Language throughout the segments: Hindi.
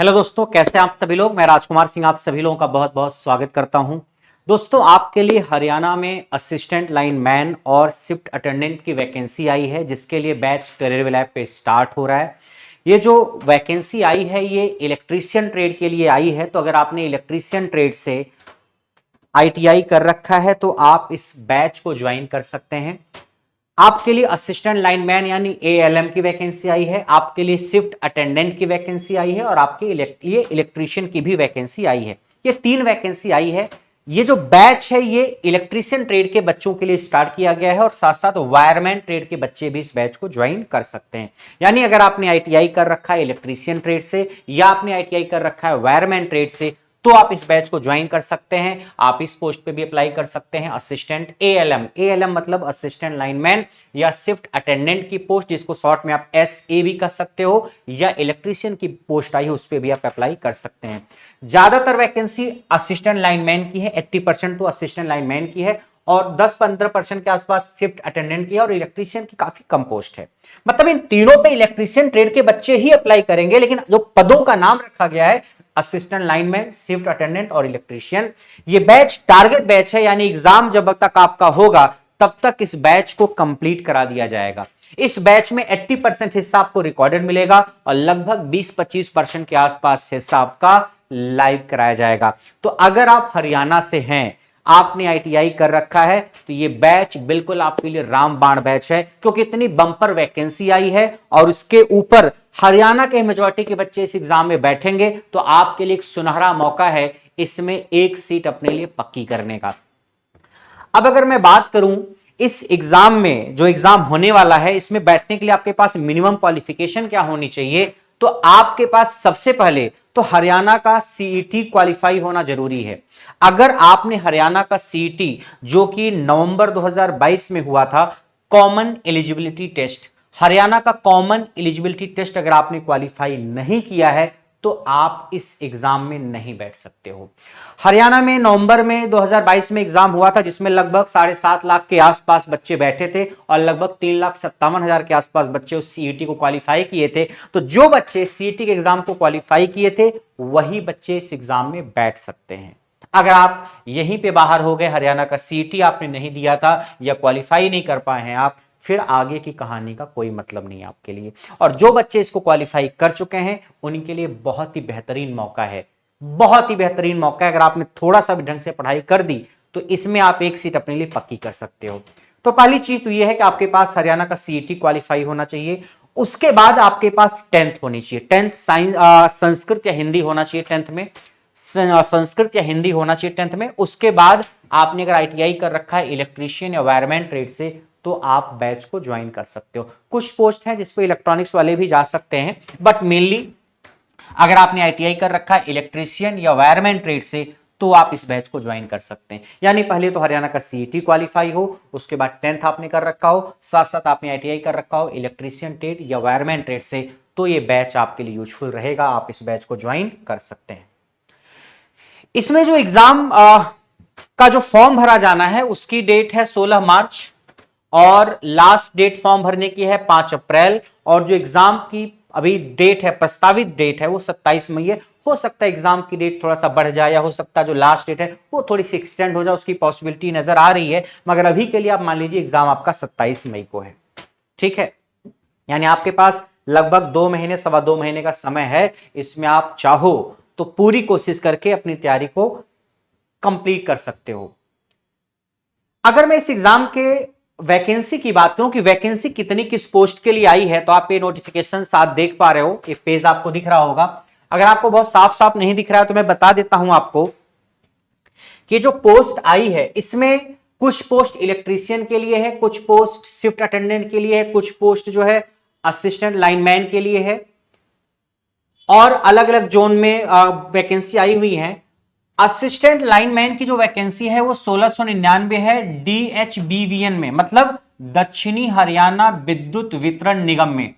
हेलो दोस्तों, कैसे हैं आप सभी लोग। मैं राजकुमार सिंह आप सभी लोगों का बहुत बहुत स्वागत करता हूं। दोस्तों, आपके लिए हरियाणा में असिस्टेंट लाइनमैन और शिफ्ट अटेंडेंट की वैकेंसी आई है, जिसके लिए बैच करियर लैब पे स्टार्ट हो रहा है। ये जो वैकेंसी आई है ये इलेक्ट्रीशियन ट्रेड के लिए आई है। तो अगर आपने इलेक्ट्रीशियन ट्रेड से आईटीआई कर रखा है तो आप इस बैच को ज्वाइन कर सकते हैं। आपके लिए असिस्टेंट लाइनमैन यानी एएलएम की वैकेंसी आई है, आपके लिए शिफ्ट अटेंडेंट की वैकेंसी आई है और आपके लिए इलेक्ट्रीशियन की भी वैकेंसी आई है। ये तीन वैकेंसी आई है। ये जो बैच है ये इलेक्ट्रीशियन ट्रेड के बच्चों के लिए स्टार्ट किया गया है और साथ साथ वायरमैन ट्रेड के बच्चे भी इस बैच को ज्वाइन कर सकते हैं। यानी अगर आपने आईटीआई कर रखा है इलेक्ट्रीशियन ट्रेड से या आपने आईटीआई कर रखा है वायरमैन ट्रेड से तो आप इस बैच को ज्वाइन कर सकते हैं। आप इस पोस्ट पे भी अप्लाई कर सकते हैं असिस्टेंट एएलएम। एएलएम मतलब असिस्टेंट लाइनमैन या शिफ्ट अटेंडेंट की पोस्ट, जिसको शॉर्ट में आप एसए भी कर सकते हो, या इलेक्ट्रीशियन की पोस्ट आई है उस पर भी आप अप्लाई कर सकते हैं। ज्यादातर वैकेंसी असिस्टेंट लाइनमैन की है, 80% तो असिस्टेंट लाइनमैन की है और 10-15% के आसपास शिफ्ट अटेंडेंट की है और इलेक्ट्रीशियन की काफी कम पोस्ट है। मतलब इन तीनों पे इलेक्ट्रीशियन ट्रेड के बच्चे ही अप्लाई करेंगे, लेकिन जो पदों का नाम रखा गया है असिस्टेंट लाइनमैन, शिफ्ट अटेंडेंट और इलेक्ट्रीशियन। ये बैच टारगेट बैच है, यानी एग्जाम जब तक आपका होगा तब तक इस बैच को कंप्लीट करा दिया जाएगा। इस बैच में 80% हिस्सा आपको रिकॉर्डेड मिलेगा और लगभग 20-25% के आसपास हिस्सा आपका लाइव कराया जाएगा। तो अगर आप हरियाणा से हैं, आपने आईटीआई कर रखा है, तो ये बैच बिल्कुल आपके लिए रामबाण बैच है, क्योंकि इतनी बंपर वैकेंसी आई है और उसके ऊपर हरियाणा के मेजॉरिटी के बच्चे इस एग्जाम में बैठेंगे। तो आपके लिए एक सुनहरा मौका है इसमें एक सीट अपने लिए पक्की करने का। अब अगर मैं बात करूं इस एग्जाम में, जो एग्जाम होने वाला है, इसमें बैठने के लिए आपके पास मिनिमम क्वालिफिकेशन क्या होनी चाहिए। तो आपके पास सबसे पहले तो हरियाणा का सीईटी क्वालिफाई होना जरूरी है। अगर आपने हरियाणा का सीईटी जो कि नवंबर 2022 में हुआ था, कॉमन एलिजिबिलिटी टेस्ट, हरियाणा का कॉमन एलिजिबिलिटी टेस्ट अगर आपने क्वालिफाई नहीं किया है तो आप इस एग्जाम में नहीं बैठ सकते हो। हरियाणा में नवंबर में 2022 में एग्जाम हुआ था, जिसमें लगभग 7.5 लाख के आसपास बच्चे बैठे थे और लगभग 3,57,000 के आसपास बच्चे उस सीईटी को क्वालिफाई किए थे। तो जो बच्चे सीईटी के एग्जाम को क्वालिफाई किए थे वही बच्चे इस एग्जाम में बैठ सकते हैं। अगर आप यहीं पे बाहर हो गए, हरियाणा का सीईटी आपने नहीं दिया था या क्वालिफाई नहीं कर पाए हैं आप, फिर आगे की कहानी का कोई मतलब नहीं आपके लिए। और जो बच्चे इसको क्वालिफाई कर चुके हैं उनके लिए बहुत ही बेहतरीन मौका है, बहुत ही बेहतरीन मौका है। अगर आपने थोड़ा सा भी ढंग से पढ़ाई कर दी तो इसमें आप एक सीट अपने लिए पक्की कर सकते हो। तो पहली चीज तो यह है कि आपके पास हरियाणा का सीईटी क्वालिफाई होना चाहिए। उसके बाद आपके पास 10th होनी चाहिए, 10th साइंस संस्कृत या हिंदी होना चाहिए 10th में, संस्कृत या हिंदी होना चाहिए 10th में। उसके बाद आपने अगर आईटीआई कर रखा है इलेक्ट्रीशियन या वायरमैन ट्रेड से तो आप बैच को ज्वाइन कर सकते हो। कुछ पोस्ट हैं जिसपे इलेक्ट्रॉनिक्स वाले भी जा सकते हैं, बट मेनली अगर आपने आईटीआई कर रखा है इलेक्ट्रीशियन या वायरमैन ट्रेड से तो आप इस बैच को ज्वाइन कर सकते हैं। यानी पहले तो हरियाणा का सीईटी क्वालिफाई हो, उसके बाद 10th आपने कर रखा हो, साथ साथ आपने आईटीआई कर रखा हो इलेक्ट्रीशियन ट्रेड या वायरमैन ट्रेड से, तो ये बैच आपके लिए यूजफुल रहेगा, आप इस बैच को ज्वाइन कर सकते हैं। इसमें जो एग्जाम का जो फॉर्म भरा जाना है उसकी डेट है 16 मार्च और लास्ट डेट फॉर्म भरने की है 5 अप्रैल। और जो एग्जाम की अभी डेट है, प्रस्तावित डेट है, वो 27 मई है। हो सकता है एग्जाम की डेट थोड़ा सा बढ़ जाए या हो सकता है जो लास्ट डेट है वो थोड़ी सी एक्सटेंड हो जाए, उसकी पॉसिबिलिटी नजर आ रही है। मगर अभी के लिए आप मान लीजिए एग्जाम आपका 27 मई को है, ठीक है। यानी आपके पास लगभग 2 महीने, 2.25 महीने का समय है। इसमें आप चाहो तो पूरी कोशिश करके अपनी तैयारी को कंप्लीट कर सकते हो। अगर मैं इस एग्जाम के वैकेंसी की बात करूं कि वैकेंसी कितनी किस पोस्ट के लिए आई है, तो आप ये नोटिफिकेशन साथ देख पा रहे हो, ये पेज आपको दिख रहा होगा। अगर आपको बहुत साफ साफ नहीं दिख रहा है तो मैं बता देता हूं आपको कि जो पोस्ट आई है इसमें कुछ पोस्ट इलेक्ट्रीशियन के लिए है, कुछ पोस्ट शिफ्ट अटेंडेंट के लिए है, कुछ पोस्ट जो है असिस्टेंट लाइनमैन के लिए है और अलग अलग जोन में वैकेंसी आई हुई है। असिस्टेंट लाइनमैन की जो वैकेंसी है वो 1699 है डीएचबीवीएन में, मतलब दक्षिणी हरियाणा विद्युत वितरण निगम में।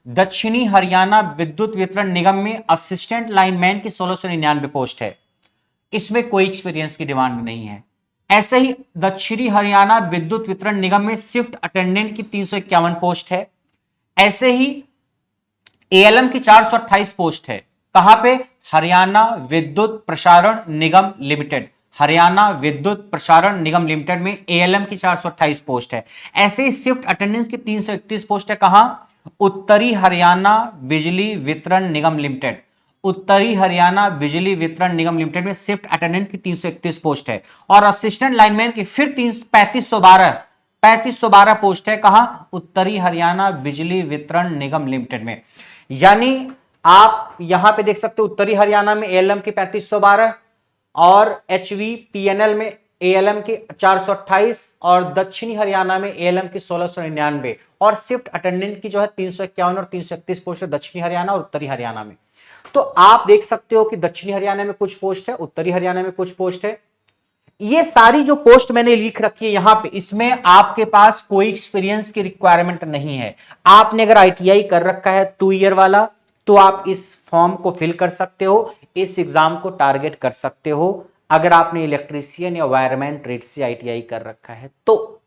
दक्षिणी हरियाणा विद्युत वितरण निगम में असिस्टेंट लाइनमैन की 1699 पोस्ट है। इसमें कोई एक्सपीरियंस की डिमांड नहीं है। ऐसे ही दक्षिणी हरियाणा विद्युत वितरण निगम में शिफ्ट अटेंडेंट की 351 पोस्ट है। ऐसे ही एएलएम की 428 पोस्ट है। कहां पे? हरियाणा विद्युत प्रसारण निगम लिमिटेड, हरियाणा विद्युत प्रसारण निगम लिमिटेड में एएलएम की 428 पोस्ट है। ऐसे ही शिफ्ट अटेंडेंस की 331 पोस्ट है। कहां? उत्तरी हरियाणा बिजली वितरण निगम लिमिटेड, उत्तरी हरियाणा बिजली वितरण निगम लिमिटेड में शिफ्ट अटेंडेंस की 331 पोस्ट है। और असिस्टेंट लाइनमैन की फिर 3512 पोस्ट है। कहां? उत्तरी हरियाणा बिजली वितरण निगम लिमिटेड में। यानी आप यहां पे देख सकते हो उत्तरी हरियाणा में एएलएम की 3512 और एचवीपीएनएल में एएलएम की 428 और दक्षिणी हरियाणा में एएलएम की 1699 और शिफ्ट अटेंडेंट की जो है 351 और 331 पोस्ट है दक्षिणी हरियाणा और उत्तरी हरियाणा में। तो आप देख सकते हो कि दक्षिणी हरियाणा में कुछ पोस्ट है, उत्तरी हरियाणा में कुछ पोस्ट है। ये सारी जो पोस्ट मैंने लिख रखी है यहां पे, इसमें आपके पास कोई एक्सपीरियंस की रिक्वायरमेंट नहीं है। आपने अगर आईटीआई कर रखा है 2 ईयर वाला तो आप इस फॉर्म को फिल कर सकते हो, इस एग्जाम को टारगेट कर सकते हो। अगर आपने इलेक्ट्रीशियन या वायरमैन ट्रेड से आईटीआई कर रखा है तो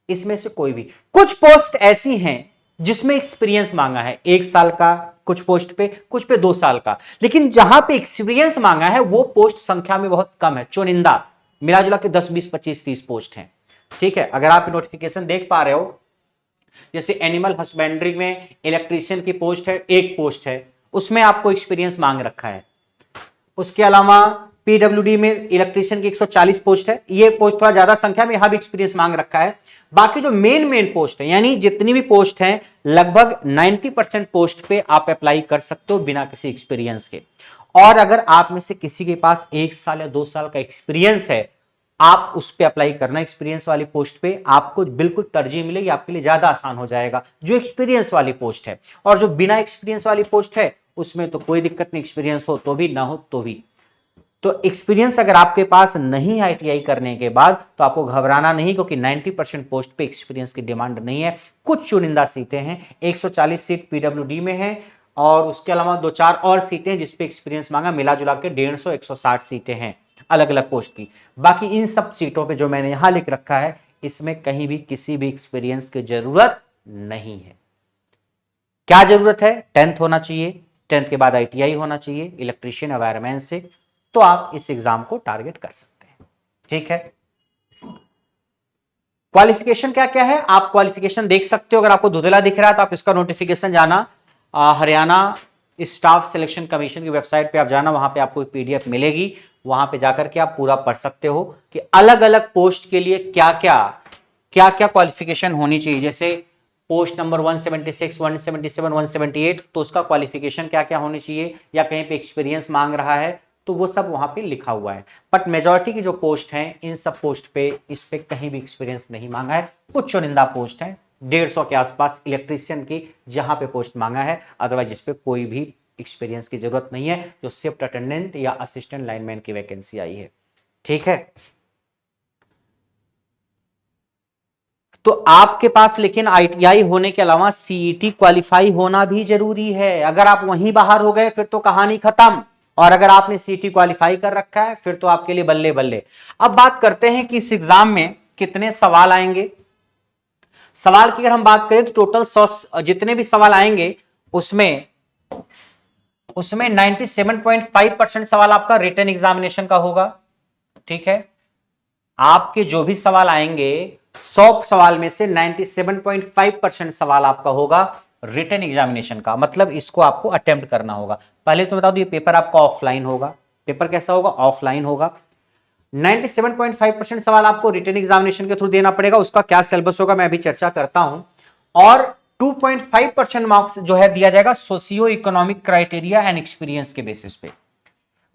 इसमें से कोई भी। कुछ पोस्ट ऐसी हैं जिसमें एक्सपीरियंस मांगा है 1 साल का, कुछ पोस्ट पे, कुछ पे 2 साल का, लेकिन जहां पे एक्सपीरियंस मांगा है वो पोस्ट संख्या में बहुत कम है, चुनिंदा, मिला जुला के 10 20 25 30 पोस्ट हैं। ठीक है, अगर आप नोटिफिकेशन देख पा रहे हो, जैसे एनिमल हस्बेंड्री में इलेक्ट्रीशियन की पोस्ट है, 1 पोस्ट है, उसमें आपको एक्सपीरियंस मांग रखा है। उसके अलावा पीडब्ल्यूडी में इलेक्ट्रीशियन की 140 पोस्ट है, ये पोस्ट थोड़ा ज्यादा संख्या में, यहां भी एक्सपीरियंस मांग रखा है। बाकी जो मेन पोस्ट है, यानी जितनी भी पोस्ट हैं लगभग 90% पोस्ट पे आप अप्लाई कर सकते हो बिना किसी एक्सपीरियंस के। और अगर आप में से किसी के पास 1 साल या 2 साल का एक्सपीरियंस है, आप उस पर अप्लाई करना, एक्सपीरियंस वाली पोस्ट पे आपको बिल्कुल तरजीह मिलेगी, आपके लिए ज्यादा आसान हो जाएगा जो एक्सपीरियंस वाली पोस्ट है। और जो बिना एक्सपीरियंस वाली पोस्ट है उसमें तो कोई दिक्कत नहीं, एक्सपीरियंस हो तो भी, ना हो तो भी। तो एक्सपीरियंस अगर आपके पास नहीं आईटीआई करने के बाद तो आपको घबराना नहीं, क्योंकि 90% पोस्ट पे एक्सपीरियंस की डिमांड नहीं है। कुछ चुनिंदा सीटें हैं, 140 सीट पीडब्ल्यूडी में है और उसके अलावा 2-4 और सीटें जिसपे एक्सपीरियंस मांगा, मिला जुला के 150 160 सीटें हैं अलग अलग पोस्ट की। बाकी इन सब सीटों पे जो मैंने यहां लिख रखा है इसमें कहीं भी किसी भी एक्सपीरियंस की जरूरत नहीं है। क्या जरूरत है? 10th होना चाहिए, 10th के बाद आईटीआई होना चाहिए इलेक्ट्रीशियन या वायरमैन से, तो आप इस एग्जाम को टारगेट कर सकते हैं। ठीक है, क्वालिफिकेशन क्या क्या है आप क्वालिफिकेशन देख सकते हो। अगर आपको धुंधला दिख रहा है तो आप इसका नोटिफिकेशन जाना, हरियाणा स्टाफ सिलेक्शन कमीशन की वेबसाइट पे आप जाना, वहां पे आपको एक पीडीएफ मिलेगी, वहां पे जाकर के आप पूरा पढ़ सकते हो कि अलग अलग पोस्ट के लिए क्या क्या क्वालिफिकेशन होनी चाहिए। जैसे पोस्ट नंबर 176, 177, 178, तो उसका क्वालिफिकेशन क्या क्या होनी चाहिए, या कहीं पे एक्सपीरियंस मांग रहा है तो वो सब वहां पे लिखा हुआ है। बट मेजॉरिटी की जो पोस्ट हैं इन सब पोस्ट पे इस पे कहीं भी एक्सपीरियंस नहीं मांगा है। कुछ चुनिंदा पोस्ट हैं 150 के आसपास इलेक्ट्रीशियन की जहां पे पोस्ट मांगा है, अदरवाइज जिस पे कोई भी एक्सपीरियंस की जरूरत नहीं है, जो शिफ्ट अटेंडेंट या असिस्टेंट लाइनमैन की वैकेंसी आई है। ठीक है, तो आपके पास लेकिन आईटीआई होने के अलावा सीईटी क्वालिफाई होना भी जरूरी है। अगर आप वहीं बाहर हो गए फिर तो कहानी खत्म, और अगर आपने सीईटी क्वालिफाई कर रखा है फिर तो आपके लिए बल्ले बल्ले। अब बात करते हैं कि इस एग्जाम में कितने सवाल आएंगे। सवाल की अगर हम बात करें तो टोटल 100 जितने भी सवाल आएंगे उसमें 97.5% सवाल आपका रिटन एग्जामिनेशन का होगा। ठीक है, आपके जो भी सवाल आएंगे 100 सवाल में से 97.5% सवाल आपका होगा रिटन एग्जामिनेशन का, मतलब इसको आपको अटेम्प्ट करना होगा। पहले तो बता दो ये पेपर आपका ऑफलाइन होगा। पेपर कैसा होगा? ऑफलाइन होगा। 97.5% सवाल आपको रिटन एग्जामिनेशन के थ्रू देना पड़ेगा। उसका क्या सिलेबस होगा मैं अभी चर्चा करता हूं। और 2.5% मार्क्स जो है दिया जाएगा socio economic criteria and experience के बेसिस पे।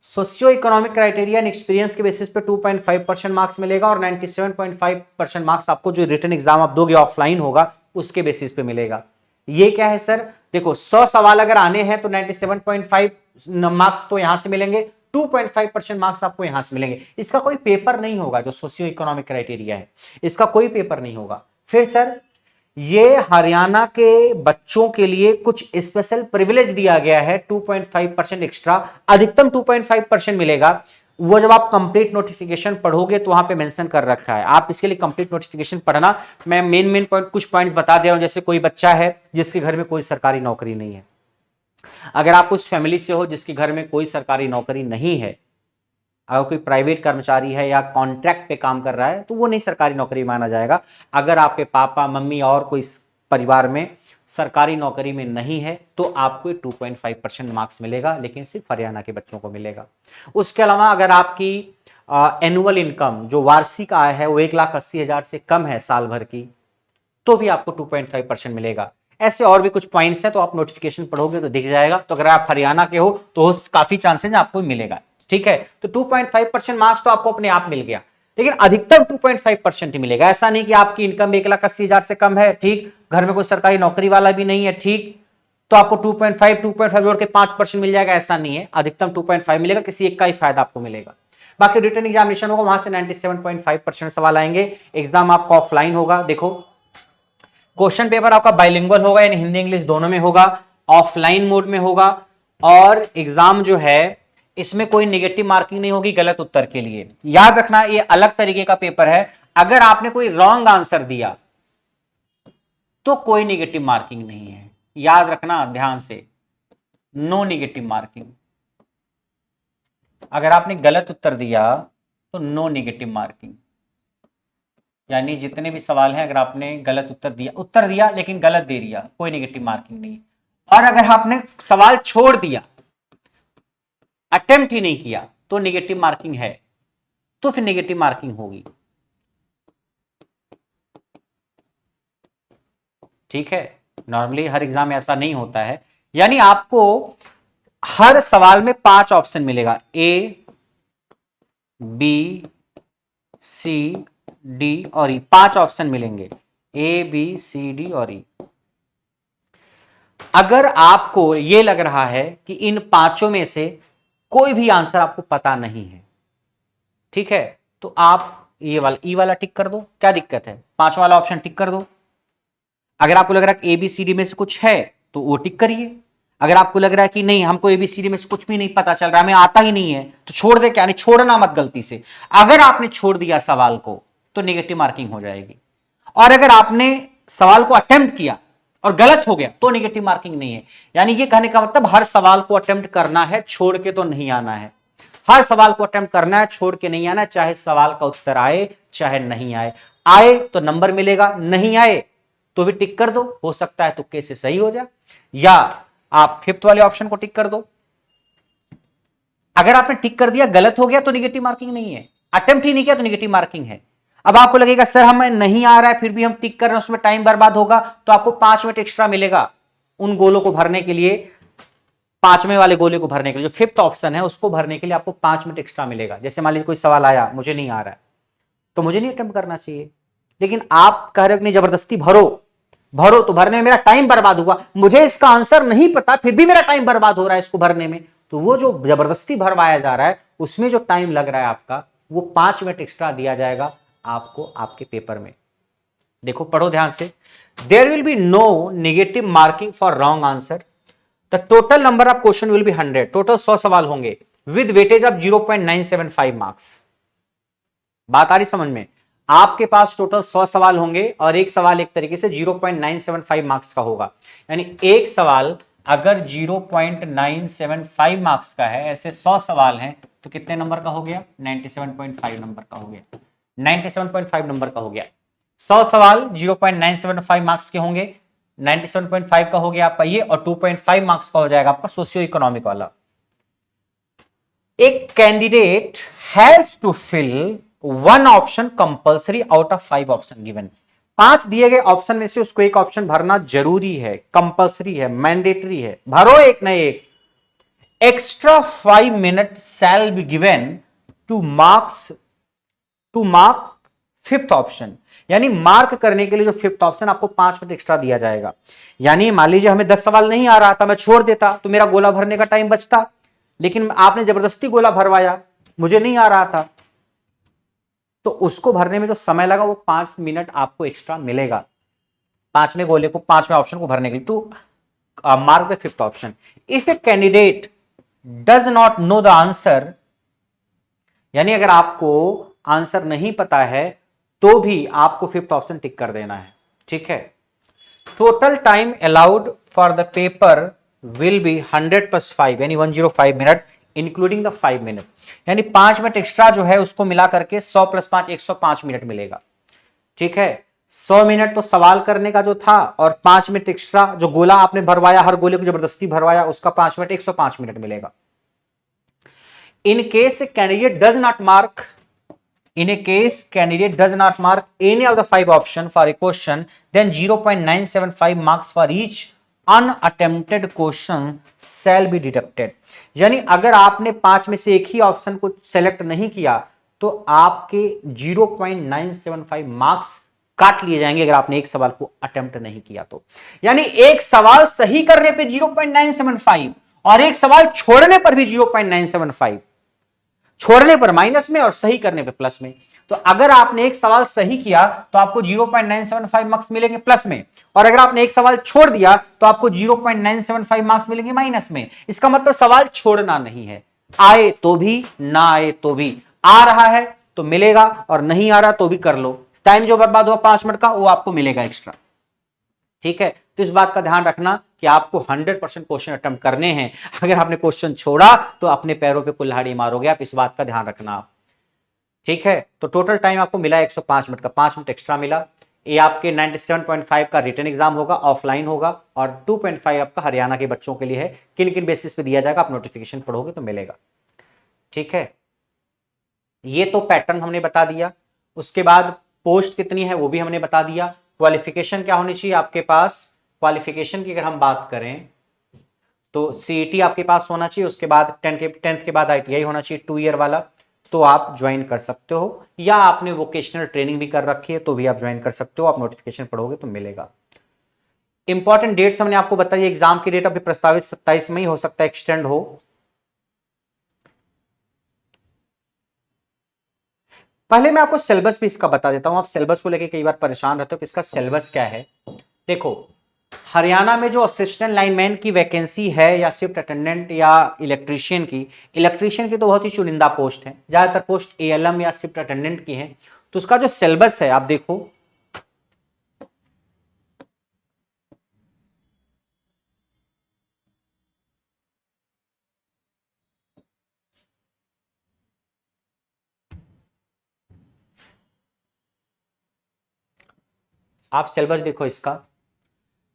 Socio economic criteria and experience के बेसिस पे 2.5% मार्क्स मिलेगा, और 97.5% मार्क्स आपको जो रिटन एग्जाम आप दोगे ऑफलाइन होगा उसके बेसिस पे मिलेगा। ये क्या है सर? देखो 100 सवाल अगर आने हैं तो 97.5 मार्क्स तो यहां से मिलेंगे, 2.5% मार्क्स आपको यहां से मिलेंगे। इसका कोई पेपर नहीं होगा, जो सोशियो इकोनॉमिक क्राइटेरिया है इसका कोई पेपर नहीं होगा। फिर सर ये हरियाणा के बच्चों के लिए कुछ स्पेशल प्रिविलेज दिया गया है, 2.5% एक्स्ट्रा, अधिकतम 2.5% मिलेगा। वो जब आप कंप्लीट नोटिफिकेशन पढ़ोगे तो वहां पे मेंशन कर रखा है, आप इसके लिए कंप्लीट नोटिफिकेशन पढ़ना। मैं मेन पॉइंट कुछ पॉइंट्स बता दे रहा हूं। जैसे कोई बच्चा है जिसके घर में कोई सरकारी नौकरी नहीं है, अगर आप उस फैमिली से हो जिसके घर में कोई सरकारी नौकरी नहीं है, अगर कोई प्राइवेट कर्मचारी है या कॉन्ट्रैक्ट पे काम कर रहा है, तो वो नहीं सरकारी नौकरी माना जाएगा। अगर आपके पापा मम्मी और कोई परिवार में सरकारी नौकरी में नहीं है तो आपको 2.5% मार्क्स मिलेगा, लेकिन सिर्फ हरियाणा के बच्चों को मिलेगा। उसके अलावा अगर आपकी एनुअल इनकम जो वार्षिक आय है वो 1,80,000 से कम है साल भर की, तो भी आपको 2.5% मिलेगा। ऐसे और भी कुछ पॉइंट्स हैं, तो आप नोटिफिकेशन पढ़ोगे तो दिख जाएगा। तो अगर आप हरियाणा के हो तो काफी चांसेस आपको मिलेगा, ठीक है। तो 2.5% मार्क्स तो आपको अपने आप मिल गया, लेकिन अधिकतम 2.5% ही मिलेगा। ऐसा नहीं कि आपकी इनकम 1,80,000 से कम है, ठीक, घर में कोई सरकारी नौकरी वाला भी नहीं है, ठीक, तो आपको 2.5 जोड़ के 5% मिल जाएगा, ऐसा नहीं है। अधिकतम 2.5 मिलेगा, किसी एक का ही फायदा आपको मिलेगा। बाकी रिटन एग्जामिनेशन होगा, वहां से 97.5% सवाल आएंगे। एग्जाम आपका ऑफलाइन होगा। देखो, क्वेश्चन पेपर आपका बाइलिंगुअल होगा, यानी हिंदी इंग्लिश दोनों में होगा, ऑफलाइन मोड में होगा। और एग्जाम जो है इसमें कोई नेगेटिव मार्किंग नहीं होगी गलत उत्तर के लिए। याद रखना, ये अलग तरीके का पेपर है। अगर आपने कोई रॉन्ग आंसर दिया तो कोई नेगेटिव मार्किंग नहीं है। याद रखना ध्यान से, नो नेगेटिव मार्किंग। अगर आपने गलत उत्तर दिया तो नो नेगेटिव मार्किंग, यानी जितने भी सवाल हैं अगर आपने गलत उत्तर दिया लेकिन गलत दे दिया, कोई नेगेटिव मार्किंग नहीं। और अगर आपने सवाल छोड़ दिया, अटेम्प्ट ही नहीं किया, तो नेगेटिव मार्किंग है, तो फिर नेगेटिव मार्किंग होगी, ठीक है। नॉर्मली हर एग्जाम में ऐसा नहीं होता है। यानी आपको हर सवाल में 5 ऑप्शन मिलेगा, ए बी सी डी और ई, 5 ऑप्शन मिलेंगे, ए बी सी डी और ई। अगर आपको यह लग रहा है कि इन पांचों में से कोई भी आंसर आपको पता नहीं है, ठीक है, तो आप ये वाला ई वाला टिक कर दो, क्या दिक्कत है, 5 वाला ऑप्शन टिक कर दो। अगर आपको लग रहा है कि एबीसीडी में से कुछ है तो वो टिक करिए। अगर आपको लग रहा है कि नहीं हमको एबीसीडी में से कुछ भी नहीं पता चल रहा, हमें आता ही नहीं है, तो छोड़ दे, क्या नहीं, छोड़ना मत गलती से। अगर आपने छोड़ दिया सवाल को तो नेगेटिव मार्किंग हो जाएगी। और अगर आपने सवाल को अटेम्प्ट किया और गलत हो गया तो नेगेटिव मार्किंग नहीं है। यानी ये कहने का मतलब हर सवाल को अटेम्प्ट करना है, छोड़ के तो नहीं आना है। हर सवाल को अटेम्प्ट करना है, छोड़ के नहीं आना, चाहे सवाल का उत्तर आए चाहे नहीं आए। आए तो नंबर मिलेगा, नहीं आए तो भी टिक कर दो, हो सकता है तुक्के से सही हो जाए, या आप 5th वाले ऑप्शन को टिक कर दो। अगर आपने टिक कर दिया गलत हो गया तो नेगेटिव मार्किंग नहीं है, अटेम्प्ट ही नहीं किया तो नेगेटिव मार्किंग है। अब आपको लगेगा सर हमें नहीं आ रहा है फिर भी हम टिक कर रहे हैं, उसमें टाइम बर्बाद होगा, तो आपको 5 मिनट एक्स्ट्रा मिलेगा उन गोलों को भरने के लिए। 5वें वाले गोले को भरने के लिए, जो 5th ऑप्शन है उसको भरने के लिए आपको 5 मिनट एक्स्ट्रा मिलेगा। जैसे मान लीजिए कोई सवाल आया, मुझे नहीं आ रहा है तो मुझे नहीं अटेम्प्ट करना चाहिए, लेकिन आप कह रहे हो कि नहीं जबरदस्ती भरो, भरो तो भरने में मेरा टाइम बर्बाद हुआ, मुझे इसका आंसर नहीं पता फिर भी मेरा टाइम बर्बाद हो रहा है इसको भरने में, तो वो जो जबरदस्ती भरवाया जा रहा है उसमें जो टाइम लग रहा है आपका, वो 5 मिनट एक्स्ट्रा दिया जाएगा आपको आपके पेपर में। देखो पढ़ो ध्यान से, there will be no negative marking for wrong answer, the total number of question will be 100, total 100 सवाल होंगे विद वेटेज ऑफ 0.975 मार्क्स। बात आ रही समझ में, आपके पास टोटल 100 सवाल होंगे और एक सवाल एक तरीके से 0.975 मार्क्स का होगा। यानी एक सवाल अगर 0.975 मार्क्स का है, ऐसे 100 सवाल हैं तो कितने नंबर का हो गया, 97.5 नंबर का हो गया, 97.5 नंबर का हो गया। 100 सवाल 0.975 मार्क्स के होंगे, 97.5 का हो गया आपका ये, और 2.5 मार्क्स का हो जाएगा आपका सोशियो इकोनॉमिक वाला। एक candidate has to fill 1 option compulsory out of 5 option given. 5 दिए गए ऑप्शन में से उसको एक ऑप्शन भरना जरूरी है, कंपल्सरी है, मैंडेटरी है, भरो एक न एक। Extra 5 minute shall be given to mark 5th option, यानी मार्क करने के लिए जो 5th ऑप्शन आपको 5 मिनट एक्स्ट्रा दिया जाएगा। यानी मान लीजिए हमें 10 सवाल नहीं आ रहा था, मैं छोड़ देता तो मेरा गोला भरने का टाइम बचता, लेकिन आपने जबरदस्ती गोला भरवाया, मुझे नहीं आ रहा था, तो उसको भरने में जो समय लगा वो 5 मिनट आपको एक्स्ट्रा मिलेगा, 5वें गोले को, 5वें ऑप्शन को भरने के लिए, to mark the 5th option. If a candidate does not know the answer, यानी अगर आपको आंसर नहीं पता है तो भी आपको 5th ऑप्शन टिक कर देना है, ठीक है। Total time allowed for the paper will be 100 + 5 यानी 105 मिनट इंक्लूडिंग द 5 मिनट, यानी 5 मिनट एक्स्ट्रा जो है उसको मिला करके 100 + 5 105 मिनट मिलेगा। ठीक है, 100 मिनट तो सवाल करने का जो था और 5 मिनट एक्स्ट्रा जो गोला आपने भरवाया, हर गोले को जबरदस्ती भरवाया, उसका 5 मिनट 105 मिनट मिलेगा। In case candidate does not mark in a case candidate does not mark any of the 5 option for a question, then 0.975 marks for each unattempted question shall be deducted। यानी अगर आपने 5 में से एक ही ऑप्शन को सेलेक्ट नहीं किया तो आपके 0.975 मार्क्स काट लिए जाएंगे अगर आपने एक सवाल को अटेम्प्ट नहीं किया तो। यानी एक सवाल सही करने पे 0.975 और एक सवाल छोड़ने पर भी 0.975, छोड़ने पर माइनस में और सही करने पे प्लस में। तो अगर आपने एक सवाल सही किया तो आपको 0.975 मार्क्स मिलेंगे प्लस में, और अगर आपने एक सवाल छोड़ दिया तो आपको 0.975 मार्क्स मिलेंगे माइनस में। इसका मतलब सवाल छोड़ना नहीं है, आए तो भी ना आए तो भी, आ रहा है तो मिलेगा और नहीं आ रहा तो भी कर लो, टाइम जो बर्बाद हुआ 5 मिनट का वो आपको मिलेगा एक्स्ट्रा। ठीक है, तो इस बात का ध्यान रखना कि आपको 100% क्वेश्चन अटेम्प्ट करने हैं। अगर आपने क्वेश्चन छोड़ा तो अपने पैरों पे कुल्हाड़ी मारोगे आप, इस बात का ध्यान रखना आप। ठीक है, तो टोटल टाइम आपको मिला 105 मिनट का, 5 मिनट एक्स्ट्रा मिला। ये आपके 97.5 का रिटन एग्जाम होगा, ऑफलाइन होगा, और 2.5 आपका हरियाणा के बच्चों के लिए है। किन किन बेसिस पे दिया जाएगा आप नोटिफिकेशन पढ़ोगे तो मिलेगा। ठीक है, ये तो पैटर्न हमने बता दिया। उसके बाद पोस्ट कितनी है वो भी हमने बता दिया। क्वालिफिकेशन क्या होनी चाहिए आपके पास, क्वालिफिकेशन की अगर हम बात करें तो सीईटी आपके पास होना चाहिए, उसके बाद 10th के बाद आईटीआई होना चाहिए 2 ईयर वाला, तो आप ज्वाइन कर सकते हो, या आपने वोकेशनल ट्रेनिंग भी कर रखी है तो भी आप ज्वाइन कर सकते हो। आप नोटिफिकेशन पढ़ोगे तो मिलेगा। इंपॉर्टेंट डेट्स हमने आपको बताई, एग्जाम की डेट अभी प्रस्तावित 27 मई हो सकता है एक्सटेंड हो। पहले मैं आपको सिलेबस भी इसका बता देता हूं, आप सिलेबस को लेकर कई बार परेशान रहते हो कि इसका सिलेबस क्या है। देखो, हरियाणा में जो असिस्टेंट लाइनमैन की वैकेंसी है या शिफ्ट अटेंडेंट या इलेक्ट्रीशियन की तो बहुत ही चुनिंदा पोस्ट है, ज्यादातर पोस्ट एएलएम या शिफ्ट अटेंडेंट की है। तो उसका जो सिलेबस है आप देखो, आप सिलेबस देखो इसका,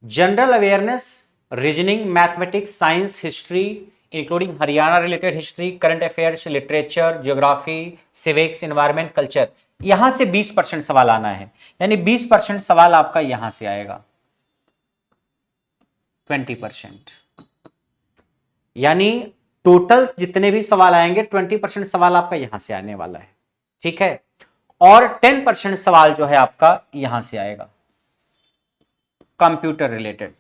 general awareness, reasoning, mathematics, science, history including Haryana related history, current affairs, literature, geography, civics, environment, culture, यहां से 20% सवाल आना है। यानी 20% सवाल आपका यहां से आएगा, 20%, यानी टोटल जितने भी सवाल आएंगे 20% सवाल आपका यहां से आने वाला है। ठीक है, और 10% सवाल जो है आपका यहां से आएगा computer related,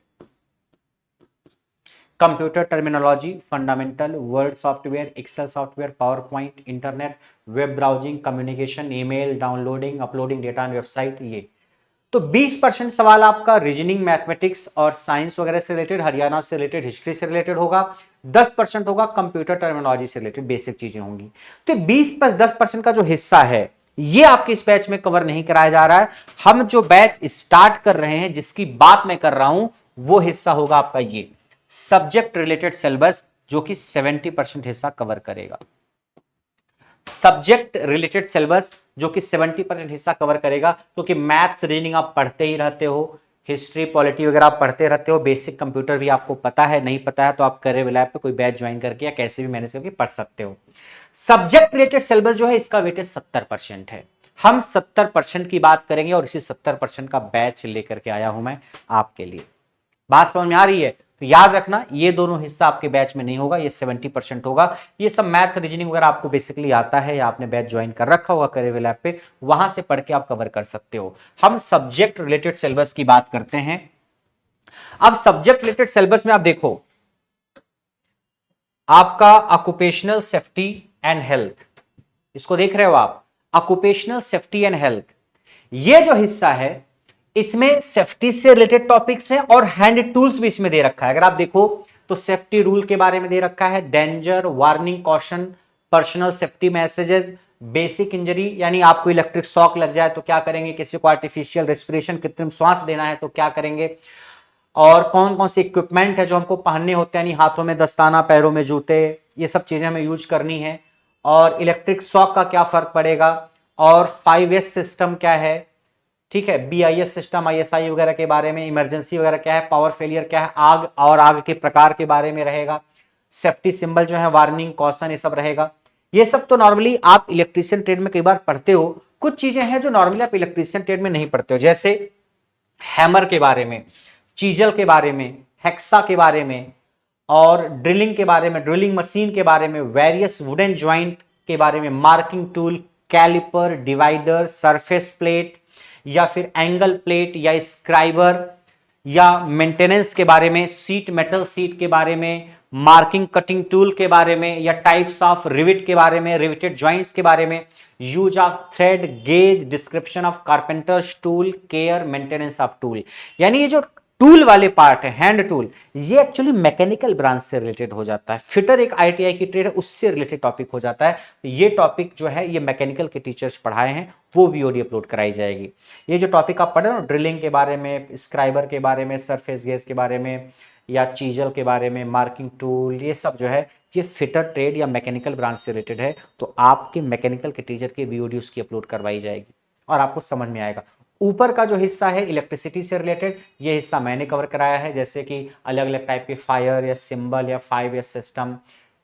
computer terminology, fundamental, word software, excel software, power point, internet, web browsing, communication, email, downloading, uploading data on website. ये तो 20% सवाल आपका रीजनिंग, मैथमेटिक्स और साइंस वगैरह से रिलेटेड, हरियाणा से रिलेटेड, हिस्ट्री से रिलेटेड होगा। 10% होगा कंप्यूटर टर्मिनोलॉजी से रिलेटेड, बेसिक चीजें होंगी। तो 20 + 10% का जो हिस्सा है ये आपके इस बैच में कवर नहीं कराया जा रहा है। हम जो बैच स्टार्ट कर रहे हैं, जिसकी बात मैं कर रहा हूं, वो हिस्सा होगा आपका ये सब्जेक्ट रिलेटेड सिलेबस, जो कि 70% हिस्सा कवर करेगा। सब्जेक्ट रिलेटेड सिलेबस जो कि 70% हिस्सा कवर करेगा, क्योंकि मैथ्स रीजनिंग आप पढ़ते ही रहते हो, हिस्ट्री पॉलिटी वगैरह आप पढ़ते रहते हो, बेसिक कंप्यूटर भी आपको पता है, नहीं पता है तो आप करियर लैब पे कोई बैच ज्वाइन करके या कैसे भी मैनेज करके पढ़ सकते हो। सब्जेक्ट रिलेटेड सिलेबस जो है इसका वेटेज 70% है। हम 70% की बात करेंगे और इसी 70% का बैच लेकर के आया हूं मैं आपके लिए। बात समझ में आ रही है? तो याद रखना, ये दोनों हिस्सा आपके बैच में नहीं होगा, ये 70% होगा। ये सब मैथ रीजनिंग वगैरह आपको बेसिकली आता है या आपने बैच ज्वाइन कर रखा होगा करियर लैब पे, वहां से पढ़ के आप कवर कर सकते हो। हम सब्जेक्ट रिलेटेड सिलेबस की बात करते हैं। अब सब्जेक्ट रिलेटेड सिलेबस में आप देखो, आपका ऑक्यूपेशनल सेफ्टी एंड हेल्थ, इसको देख रहे हो आप, ऑक्यूपेशनल सेफ्टी एंड हेल्थ, ये जो हिस्सा है इसमें सेफ्टी से रिलेटेड टॉपिक्स हैं और हैंड टूल्स भी इसमें दे रखा है। अगर आप देखो तो सेफ्टी रूल के बारे में दे रखा है, danger, warning, caution, personal safety messages, basic injury, यानी आपको इलेक्ट्रिक शॉक लग जाए तो क्या करेंगे, किसी को आर्टिफिशियल रेस्पिरेशन, कृत्रिम श्वास देना है तो क्या करेंगे, और कौन कौन से इक्विपमेंट है जो हमको पहनने होते हैं, यानी हाथों में दस्ताना, पैरों में जूते, ये सब चीजें हमें यूज करनी है। और इलेक्ट्रिक शॉक का क्या फर्क पड़ेगा, और 5S सिस्टम क्या है, ठीक है, BIS सिस्टम, ISI वगैरह के बारे में, इमरजेंसी वगैरह क्या है, पावर फेलियर क्या है, आग और आग के प्रकार के बारे में रहेगा, सेफ्टी सिंबल जो है, वार्निंग, कॉशन, ये सब रहेगा। ये सब तो नॉर्मली आप इलेक्ट्रीशियन ट्रेड में कई बार पढ़ते हो। कुछ चीजें हैं जो नॉर्मली आप इलेक्ट्रीशियन ट्रेड में नहीं पढ़ते हो, जैसे हैमर के बारे में, चीजल के बारे में, हेक्सा के बारे में, और ड्रिलिंग के बारे में, ड्रिलिंग मशीन के बारे में, वेरियस वुडन ज्वाइंट के बारे में, marking tool, caliper, divider, surface plate या फिर एंगल प्लेट या स्क्राइबर, या मेंटेनेंस के बारे में, सीट, मेटल सीट के बारे में, मार्किंग कटिंग टूल के बारे में, या टाइप्स ऑफ रिविट के बारे में, रिविटेड ज्वाइंट्स के बारे में, use of thread, gauge, description of carpenters tool, care, maintenance of tool. यानी ये जो टूल वाले पार्ट है, हैंड टूल, ये एक्चुअली मैकेनिकल ब्रांच से रिलेटेड हो जाता है। फिटर एक ITI की ट्रेड है, उससे रिलेटेड टॉपिक हो जाता है। तो ये टॉपिक जो है ये मैकेनिकल के टीचर्स पढ़ाए हैं, वो VOD अपलोड कराई जाएगी। ये जो टॉपिक आप पढ़ रहे हो, ड्रिलिंग के बारे में, स्क्राइबर के बारे में, सरफेस गेज के बारे में, या चीजल के बारे में, मार्किंग टूल, ये सब जो है ये फिटर ट्रेड या मैकेनिकल ब्रांच से रिलेटेड है। तो आपके मैकेनिकल के टीचर की VOD उसकी अपलोड करवाई जाएगी और आपको समझ में आएगा। ऊपर का जो हिस्सा है इलेक्ट्रिसिटी से रिलेटेड, ये हिस्सा मैंने कवर कराया है, जैसे कि अलग अलग टाइप के फायर या सिंबल या 5S सिस्टम,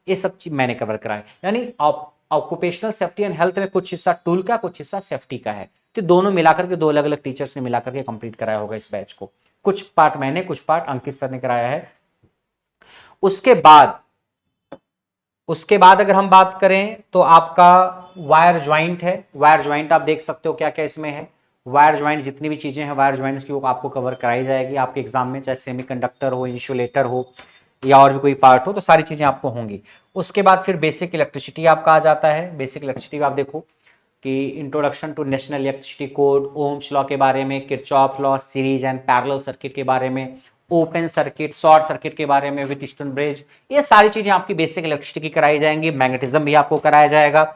ये सब चीज मैंने कवर कराया है। यानी ऑक्यूपेशनल सेफ्टी एंड हेल्थ में कुछ हिस्सा टूल का, कुछ हिस्सा सेफ्टी का है। तो दोनों मिलाकर के, दो अलग अलग टीचर्स ने मिलाकर के कंप्लीट कराया होगा इस बैच को। कुछ पार्ट मैंने, कुछ पार्ट अंकित सर ने कराया है। उसके बाद अगर हम बात करें तो आपका वायर ज्वाइंट है। वायर ज्वाइंट आप देख सकते हो क्या क्या इसमें है। वायर ज्वाइंट जितनी भी चीजें हैं वायर ज्वाइंट्स की, वो आपको कवर कराई जाएगी आपके एग्जाम में, चाहे सेमीकंडक्टर हो, इंसुलेटर हो, या और भी कोई पार्ट हो, तो सारी चीजें आपको होंगी। उसके बाद फिर बेसिक इलेक्ट्रिसिटी आपका आ जाता है। बेसिक इलेक्ट्रिसिटी आप देखो कि introduction to national electricity code, Ohm's law के बारे में, Kirchhoff law, series and parallel circuit के बारे में, ओपन सर्किट, शॉर्ट सर्किट के बारे में, व्हीटस्टोन ब्रिज, ये सारी चीजें आपकी बेसिक इलेक्ट्रिसिटी की कराई जाएंगी। मैग्नेटिज्म भी आपको कराया जाएगा।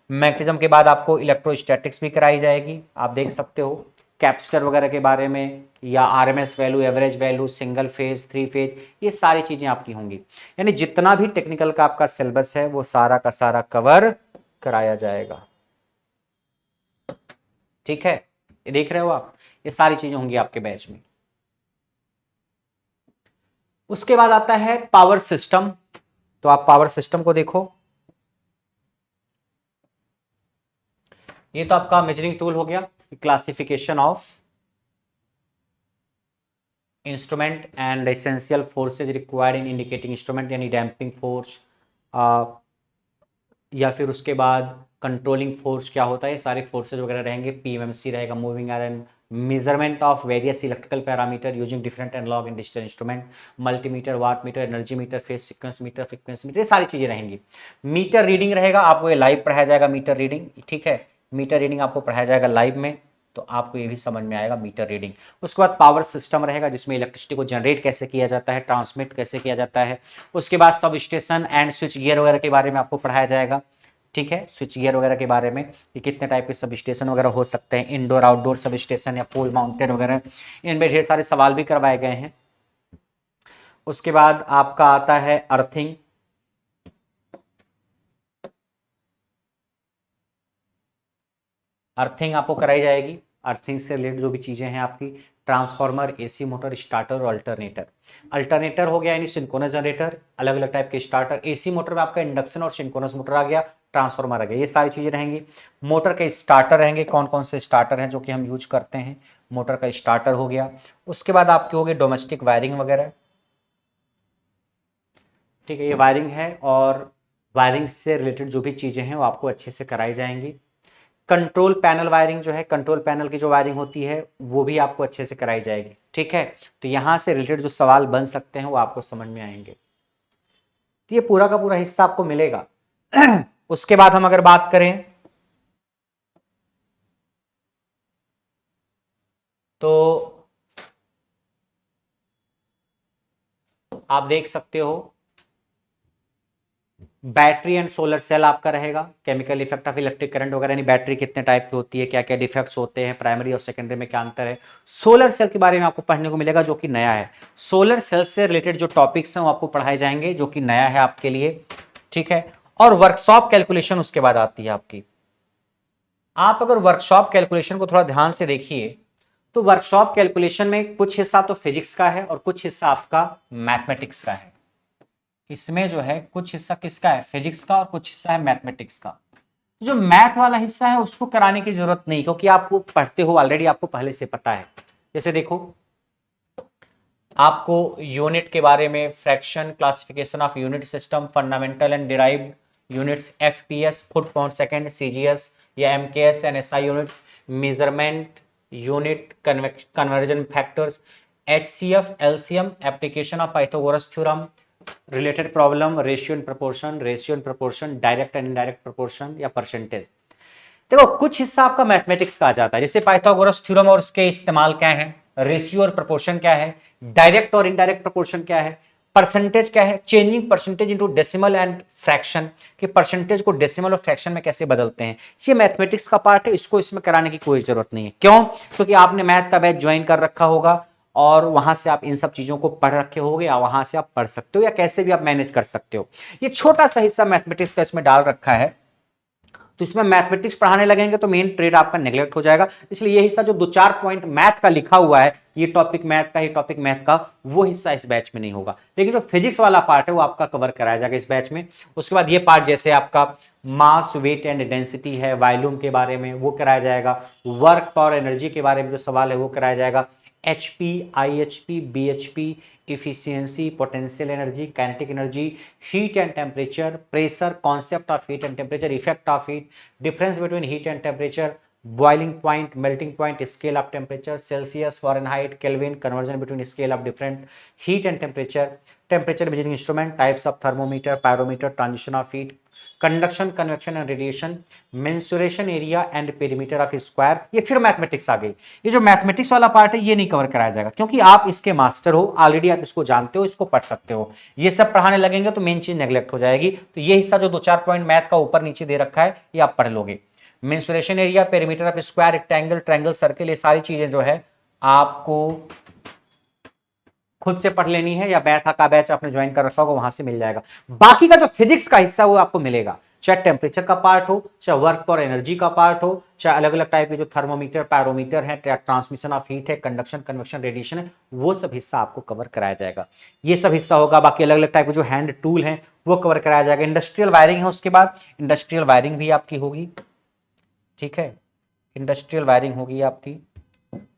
मैग्नेटिज्म के बाद आपको इलेक्ट्रोस्टैटिक्स भी कराई जाएगी। आप देख सकते हो कैपेसिटर वगैरह के बारे में, या RMS value, average value, single phase, 3 phase, ये सारी चीजें आपकी होंगी। यानी जितना भी टेक्निकल का आपका सिलेबस है वो सारा का सारा कवर कराया जाएगा। ठीक है, ये देख रहे हो आप, ये सारी चीजें होंगी आपके बैच में। उसके बाद आता है पावर सिस्टम। तो आप पावर सिस्टम को देखो, ये तो आपका मेजरिंग टूल हो गया। Classification of instrument and essential forces required in indicating instrument, यानी डैम्पिंग फोर्स, या फिर उसके बाद कंट्रोलिंग फोर्स क्या होता है, सारे फोर्सेज वगैरह रहेंगे। PMMC रहेगा, moving iron, measurement of various electrical parameter using different analog and digital instrument, multimeter, watt meter, energy meter, phase sequence meter, frequency meter, ये सारी चीजें रहेंगी। मीटर रीडिंग रहेगा, आपको ये लाइव पढ़ाया जाएगा मीटर रीडिंग, ठीक है, मीटर रीडिंग आपको पढ़ाया जाएगा लाइव में, तो आपको ये भी समझ में आएगा मीटर रीडिंग। उसके बाद पावर सिस्टम रहेगा, जिसमें इलेक्ट्रिसिटी को जनरेट कैसे किया जाता है, ट्रांसमिट कैसे किया जाता है। उसके बाद sub station and switch gear वगैरह के बारे में आपको पढ़ाया जाएगा। ठीक है, स्विच गियर वगैरह के बारे में कि कितने टाइप के सब स्टेशन वगैरह हो सकते हैं, इंडोर आउटडोर सब स्टेशन या पोल माउंटेड वगैरह, इनमें ढेर सारे सवाल भी करवाए गए हैं। उसके बाद आपका आता है अर्थिंग। अर्थिंग आपको कराई जाएगी। अर्थिंग से रिलेटेड जो भी चीजें हैं आपकी, ट्रांसफार्मर, AC मोटर, स्टार्टर और अल्टरनेटर। अल्टरनेटर हो गया यानी सिंक्रोनस जनरेटर, अलग अलग टाइप के स्टार्टर। AC मोटर में आपका इंडक्शन और सिंक्रोनस मोटर आ गया, ट्रांसफार्मर आ गया, ये सारी चीजें रहेंगी। मोटर के स्टार्टर रहेंगे, कौन कौन से स्टार्टर हैं जो कि हम यूज करते हैं, मोटर का स्टार्टर हो गया। उसके बाद आपके हो गए डोमेस्टिक वायरिंग वगैरह। ठीक है, ये वायरिंग है, और वायरिंग से रिलेटेड जो भी चीजें हैं वो आपको अच्छे से कराई जाएंगी। कंट्रोल पैनल वायरिंग जो है, कंट्रोल पैनल की जो वायरिंग होती है वो भी आपको अच्छे से कराई जाएगी। ठीक है, तो यहां से रिलेटेड जो सवाल बन सकते हैं वो आपको समझ में आएंगे। तो ये पूरा का पूरा हिस्सा आपको मिलेगा। उसके बाद हम अगर बात करें तो आप देख सकते हो बैटरी एंड सोलर सेल आपका रहेगा, chemical effect of electric current वगैरह, यानी बैटरी कितने टाइप की होती है, क्या क्या डिफेक्ट्स होते हैं, प्राइमरी और सेकेंडरी में क्या अंतर है। सोलर सेल के बारे में आपको पढ़ने को मिलेगा जो कि नया है। सोलर सेल से रिलेटेड जो टॉपिक्स हैं वो आपको पढ़ाए जाएंगे जो कि नया है आपके लिए, ठीक है। और वर्कशॉप कैलकुलेशन उसके बाद आती है आपकी। आप अगर वर्कशॉप कैलकुलेशन को थोड़ा ध्यान से देखिए तो वर्कशॉप कैलकुलेशन में कुछ हिस्सा तो फिजिक्स का है और कुछ हिस्सा आपका मैथमेटिक्स का है। इसमें जो है कुछ हिस्सा किसका है, फिजिक्स का, और कुछ हिस्सा है मैथमेटिक्स का। जो मैथ वाला हिस्सा है उसको कराने की जरूरत नहीं, क्योंकि आप वो पढ़ते हो ऑलरेडी, आपको पहले से पता है। जैसे देखो, आपको यूनिट के बारे में, fraction, classification of unit system, fundamental and derived units, FPS, foot pound second, CGS या MKS and SI units, measurement unit, conversion factors, HCF, LCM, application of Pythagoras theorem, related problem, ratio and proportion, direct and indirect proportion या परसेंटेज। देखो कुछ हिस्सा आपका मैथमेटिक्स का आ जाता है, जैसे पाइथागोरस थ्योरम और उसके इस्तेमाल क्या है, रेशियो और प्रोपोर्शन क्या है, डायरेक्ट और इनडायरेक्ट प्रोपोर्शन क्या है, परसेंटेज क्या है, changing percentage into decimal and fraction, कि परसेंटेज को डेसिमल और फ्रैक्शन में कैसे बदलते हैं। ये मैथमेटिक्स का पार्ट है, इसको इसमें कराने की कोई जरूरत नहीं है। क्यों? क्योंकि आपने मैथ का बैच ज्वाइन कर रखा होगा और वहां से आप इन सब चीजों को पढ़ रखे होगे, या वहां से आप पढ़ सकते हो, या कैसे भी आप मैनेज कर सकते हो। ये छोटा सा हिस्सा मैथमेटिक्स का इसमें डाल रखा है, तो इसमें मैथमेटिक्स पढ़ाने लगेंगे तो मेन ट्रेड आपका नेग्लेक्ट हो जाएगा। इसलिए ये हिस्सा जो 2-4 पॉइंट मैथ का लिखा हुआ है, ये टॉपिक मैथ का, ये टॉपिक मैथ का, वो हिस्सा इस बैच में नहीं होगा। लेकिन जो फिजिक्स वाला पार्ट है वो आपका कवर कराया जाएगा इस बैच में। उसके बाद ये पार्ट जैसे आपका मास, वेट एंड डेंसिटी है, वॉल्यूम के बारे में वो कराया जाएगा, वर्क, पावर, एनर्जी के बारे में जो सवाल है वो कराया जाएगा, HP, IHP, BHP, efficiency, potential energy, kinetic energy, heat and temperature, pressure, concept of heat and temperature, effect of heat, difference between heat and temperature, boiling point, melting point, scale of temperature, Celsius, Fahrenheit, kelvin, conversion between scale of different heat and temperature, temperature measuring instrument, types of thermometer, pyrometer, transition of heat, conduction, convection and radiation, mensuration area and perimeter of square. ये फिर मैथमेटिक्स आ गई। ये जो मैथमेटिक्स वाला पार्ट है ये नहीं कवर कराया जाएगा, क्योंकि आप इसके मास्टर हो ऑलरेडी, आप इसको जानते हो, इसको पढ़ सकते हो। ये सब पढ़ाने लगेंगे तो मेन चीज नेग्लेक्ट हो जाएगी। तो ये हिस्सा जो 2-4 पॉइंट मैथ का ऊपर नीचे दे रखा है ये आप पढ़ लोगे। Mensuration area, perimeter of square, rectangle, triangle, circle, ये सारी चीजें जो है आपको खुद से पढ़ लेनी है, या बैथ का बैच आपने ज्वाइन कर रखा होगा वहां से मिल जाएगा। बाकी का जो फिजिक्स का हिस्सा है वो आपको मिलेगा, चाहे टेम्परेचर का पार्ट हो, चाहे वर्क और एनर्जी का पार्ट हो, चाहे अलग अलग टाइप के जो थर्मोमीटर, पैरोमीटर है, ट्रांसमिशन ऑफ हीट है, कंडक्शन, कन्वेक्शन, रेडिएशन है, वो सब हिस्सा आपको कवर कराया जाएगा। ये सब हिस्सा होगा। बाकी अलग अलग टाइप के जो हैंड टूल है वो कवर कराया जाएगा। इंडस्ट्रियल वायरिंग है, उसके बाद इंडस्ट्रियल वायरिंग भी आपकी होगी, ठीक है, इंडस्ट्रियल वायरिंग होगी आपकी।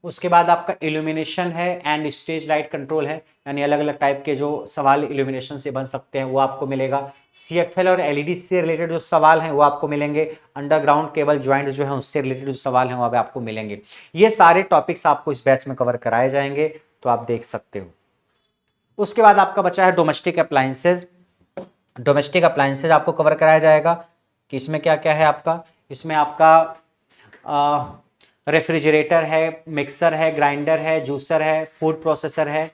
उसके बाद आपका इल्यूमिनेशन है एंड स्टेज लाइट कंट्रोल है, यानी अलग अलग टाइप के जो सवाल इल्यूमिनेशन से बन सकते हैं वो आपको मिलेगा। सीएफएल और एलईडी से रिलेटेड जो सवाल हैं वो आपको मिलेंगे। अंडरग्राउंड केबल ज्वाइंट जो है उससे रिलेटेड जो सवाल हैं वो अब आपको मिलेंगे। ये सारे टॉपिक्स आपको इस बैच में कवर कराए जाएंगे, तो आप देख सकते हो। उसके बाद आपका बचा है डोमेस्टिक अप्लायंसेज। डोमेस्टिक अप्लायंसेज आपको कवर कराया जाएगा कि इसमें क्या क्या है आपका। इसमें आपका रेफ्रिजरेटर है, मिक्सर है, ग्राइंडर है, जूसर है, फूड प्रोसेसर है,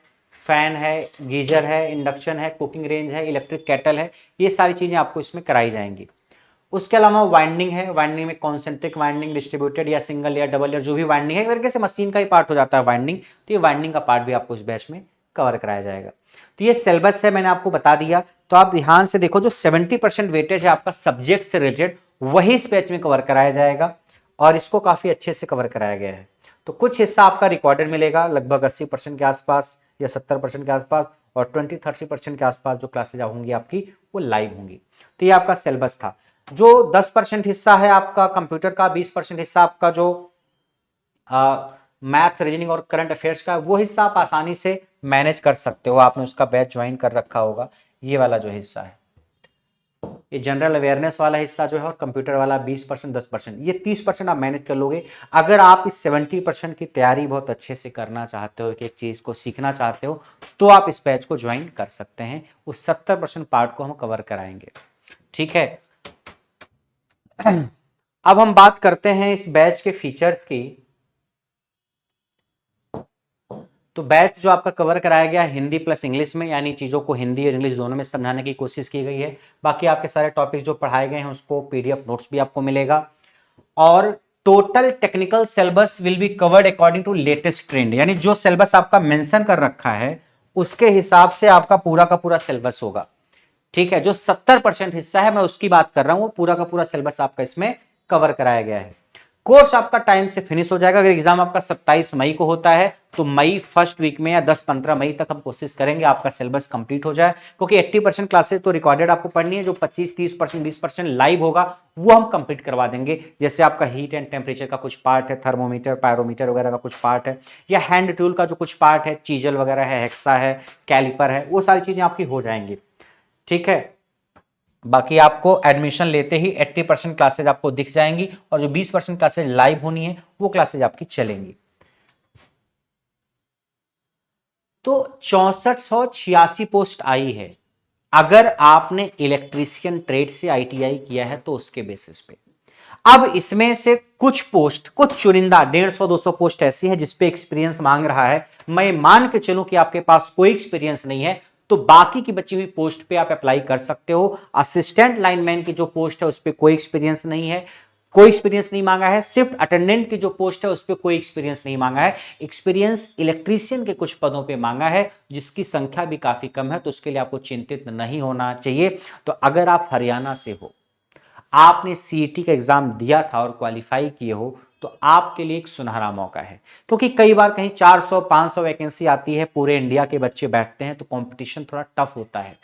फैन है, गीजर है, इंडक्शन है, कुकिंग रेंज है, इलेक्ट्रिक केटल है, ये सारी चीज़ें आपको इसमें कराई जाएंगी। उसके अलावा वाइंडिंग है, वाइंडिंग में कॉन्सेंट्रिक वाइंडिंग, डिस्ट्रीब्यूटेड या सिंगल या डबल या जो भी वाइंडिंग है, एक तरीके से मशीन का ही पार्ट हो जाता है वाइंडिंग, तो ये वाइंडिंग का पार्ट भी आपको इस बैच में कवर कराया जाएगा। तो ये सिलेबस है, मैंने आपको बता दिया। तो आप ध्यान से देखो, जो 70% वेटेज है आपका सब्जेक्ट से रिलेटेड वही इस बैच में कवर कराया जाएगा, और इसको काफी अच्छे से कवर कराया गया है। तो कुछ हिस्सा आपका रिकॉर्डेड मिलेगा, लगभग 80% के आसपास या 70% के आसपास, और 20-30% के आसपास जो क्लासेज होंगी आपकी वो लाइव होंगी। तो ये आपका सिलेबस था। जो 10% हिस्सा है आपका कंप्यूटर का, 20% हिस्सा आपका जो मैथ्स, रीजनिंग और करंट अफेयर्स का, वो हिस्सा आप आसानी से मैनेज कर सकते हो, आपने उसका बैच ज्वाइन कर रखा होगा। ये वाला जो हिस्सा है, ये जनरल अवेयरनेस वाला हिस्सा जो है, और कंप्यूटर वाला 20%, 10%, ये 30% आप मैनेज कर लोगे। अगर आप इस 70% की तैयारी बहुत अच्छे से करना चाहते हो, एक चीज को सीखना चाहते हो, तो आप इस बैच को ज्वाइन कर सकते हैं। उस 70% पार्ट को हम कवर कराएंगे, ठीक है। अब हम बात करते हैं इस बैच के फीचर्स की। तो बैच जो आपका कवर कराया गया हिंदी प्लस इंग्लिश में, यानी चीज़ों को हिंदी और इंग्लिश दोनों में समझाने की कोशिश की गई है। बाकी आपके सारे टॉपिक जो पढ़ाए गए हैं उसको पीडीएफ नोट्स भी आपको मिलेगा। और total technical syllabus will be covered according to latest trend, यानी जो सिलेबस आपका मेंशन कर रखा है उसके हिसाब से आपका पूरा का पूरा सिलेबस होगा। ठीक है, जो 70% हिस्सा है मैं उसकी बात कर रहा हूं, वो पूरा का पूरा सिलेबस आपका इसमें कवर कराया गया है। कोर्स आपका टाइम से फिनिश हो जाएगा। अगर एग्जाम आपका 27 मई को होता है तो मई फर्स्ट वीक में या 10-15 मई तक हम कोशिश करेंगे आपका सिलेबस कंप्लीट हो जाए, क्योंकि 80% क्लासेस तो रिकॉर्डेड आपको पढ़नी है, जो 25-30% 20% लाइव होगा वो हम कंप्लीट करवा देंगे। जैसे आपका हीट एंड टेम्परेचर का कुछ पार्ट है, थर्मोमीटर पायरोमीटर वगैरह का कुछ पार्ट है, या हैंड टूल का जो कुछ पार्ट है, चीजल वगैरह है, हेक्सा है, कैलिपर है, वो सारी चीजें आपकी हो जाएंगी। ठीक है, बाकी आपको एडमिशन लेते ही 80% क्लासेज आपको दिख जाएंगी, और जो 20% क्लासेज लाइव होनी है वो क्लासेज आपकी चलेंगी। तो 6486 पोस्ट आई है। अगर आपने इलेक्ट्रीशियन ट्रेड से आईटीआई किया है तो उसके बेसिस पे। अब इसमें से कुछ पोस्ट, कुछ चुनिंदा 150-200 पोस्ट ऐसी है जिसपे एक्सपीरियंस मांग रहा है। मैं मान के चलूं कि आपके पास कोई एक्सपीरियंस नहीं है तो बाकी की बची हुई पोस्ट पे आप अप्लाई कर सकते हो। असिस्टेंट लाइनमैन की जो पोस्ट है उस पर कोई एक्सपीरियंस नहीं है, कोई एक्सपीरियंस नहीं मांगा है। शिफ्ट अटेंडेंट की जो पोस्ट है उस पर कोई एक्सपीरियंस नहीं मांगा है। एक्सपीरियंस इलेक्ट्रीशियन के कुछ पदों पे मांगा है जिसकी संख्या भी काफी कम है, तो उसके लिए आपको चिंतित नहीं होना चाहिए। तो अगर आप हरियाणा से हो, आपने सीईटी का एग्जाम दिया था और क्वालिफाई किए हो, तो आपके लिए एक सुनहरा मौका है। क्योंकि कई बार कहीं 400-500 वैकेंसी आती है, पूरे इंडिया के बच्चे बैठते हैं, तो कंपटीशन थोड़ा टफ होता है,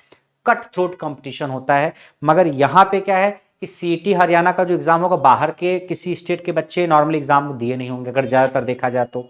कट थ्रोट कंपटीशन होता है। मगर यहां पे क्या है कि सीईटी हरियाणा का जो एग्जाम होगा, बाहर के किसी स्टेट के बच्चे नॉर्मली एग्जाम दिए नहीं होंगे अगर ज्यादातर देखा जाए तो,